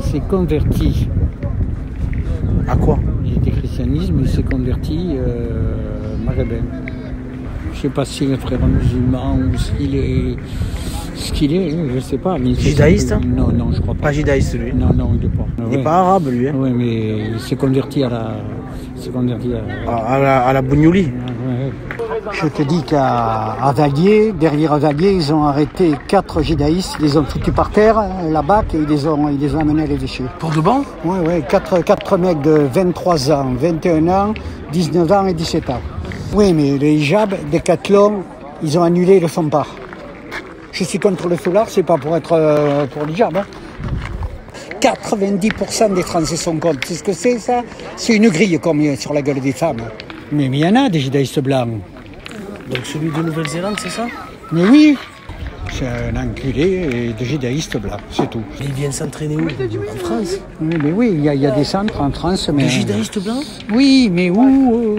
s'est converti. À quoi? Il était christianisme, il s'est converti maghrébin. Je ne sais pas s'il est frère musulman ou s'il est... Ce qu'il est, je ne sais pas. Mais Judaïste? Non, je crois pas. Pas judaïste, lui. Non, il n'est pas. Il n'est pas arabe, lui. Hein. Oui, mais il s'est converti à la... À la Bougnouli. Ouais. Je te dis qu'à Valier, derrière Valier, ils ont arrêté 4 judaïstes, ils les ont foutus par terre, la BAC, et ils les ont amenés à les déchets. Pour de bon? Oui, 4 mecs de 23 ans, 21 ans, 19 ans et 17 ans. Oui, mais les hijabs, Decathlon, ils ont annulé, ils le font pas. Je suis contre le foulard, c'est pas pour être pour l'hijab. Hein. 90% des Français sont contre. C'est ce que c'est, ça? C'est une grille comme sur la gueule des femmes. Mais il y en a des judaïstes blancs. Donc celui de Nouvelle-Zélande, c'est ça? Mais oui, c'est un enculé de judaïste blanc, c'est tout. Mais il vient s'entraîner où? En France? Oui, mais oui, il y a des centres en France. Mais... De judaïstes blancs? Oui, mais où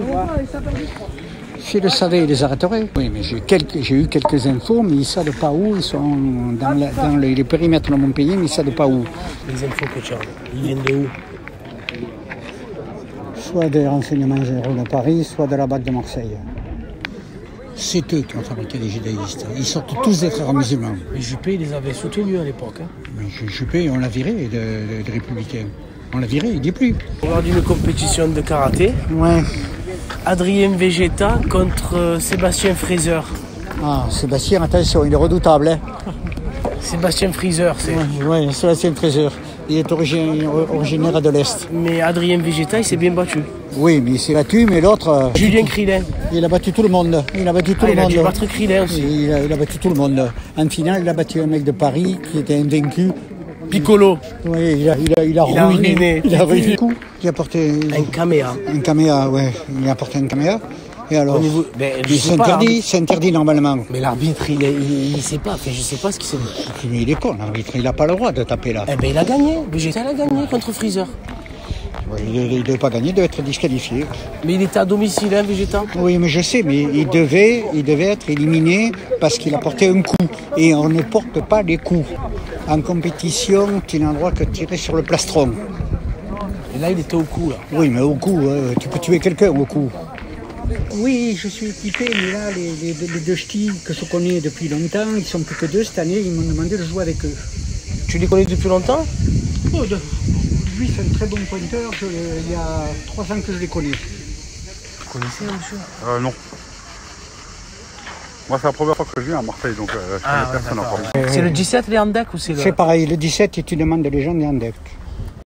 S'ils le savaient, ils les arrêteraient. Oui, mais j'ai eu quelques infos, mais ils ne savent pas où. Ils sont dans les périmètres de mon pays, mais ils ne savent pas où. Les infos que tu as, ils viennent de où? Soit des renseignements généraux de Paris, soit de la BAC de Marseille. C'est eux qui ont fabriqué les judaïstes. Ils sortent tous des frères musulmans. Mais Juppé, il les avait soutenus à l'époque. Hein. Mais Juppé, on l'a viré de républicain. On l'a viré, il n'y est plus. Lors d'une compétition de karaté, Ouais. Adrien Vegeta contre Sébastien Fraser. Ah, Sébastien, attention, il est redoutable. Hein. Sébastien Fraser, c'est. Oui, Sébastien Fraser. Il est originaire de l'Est. Mais Adrien Vegeta, il s'est bien battu. Oui, mais il s'est battu, mais l'autre... Julien Krillin. Il a battu tout le monde. Il a battu tout le monde. Il a dû battre Krillin aussi. Il a battu tout le monde. En finale, il a battu un mec de Paris qui était invaincu. Piccolo. Oui, il a ruiné. Il a ruiné. Il a porté... Un caméa. Un caméa, ouais. Il a apporté un caméa. Et alors, c'est interdit normalement. Mais l'arbitre, il sait pas. Enfin, je sais pas ce qu'il s'est dit. Mais il est con, l'arbitre. Il n'a pas le droit de taper là. Eh ben, il a gagné. Vegeta a gagné contre Freezer. Ouais, il ne devait pas gagner, il devait être disqualifié. Mais il était à domicile, hein, Vegeta. Oui, mais je sais, mais il devait être éliminé parce qu'il a porté un coup. Et on ne porte pas les coups. En compétition, tu n'as le droit que de tirer sur le plastron. Et là, il était au coup, là. Oui, mais au coup, tu peux tuer quelqu'un au coup. Oui, je suis équipé, mais là, les deux ch'tis que je connais depuis longtemps, ils sont plus que 2 cette année, ils m'ont demandé de jouer avec eux. Tu les connais depuis longtemps? Lui, c'est un très bon pointeur, il y a 3 ans que je les connais. Vous connaissez, monsieur? Non. Moi, c'est la première fois que je viens à Marseille, donc je connais personne encore. C'est le 17, les Andec, ou c'est le... C'est pareil, le 17, tu demandes les gens des Andec.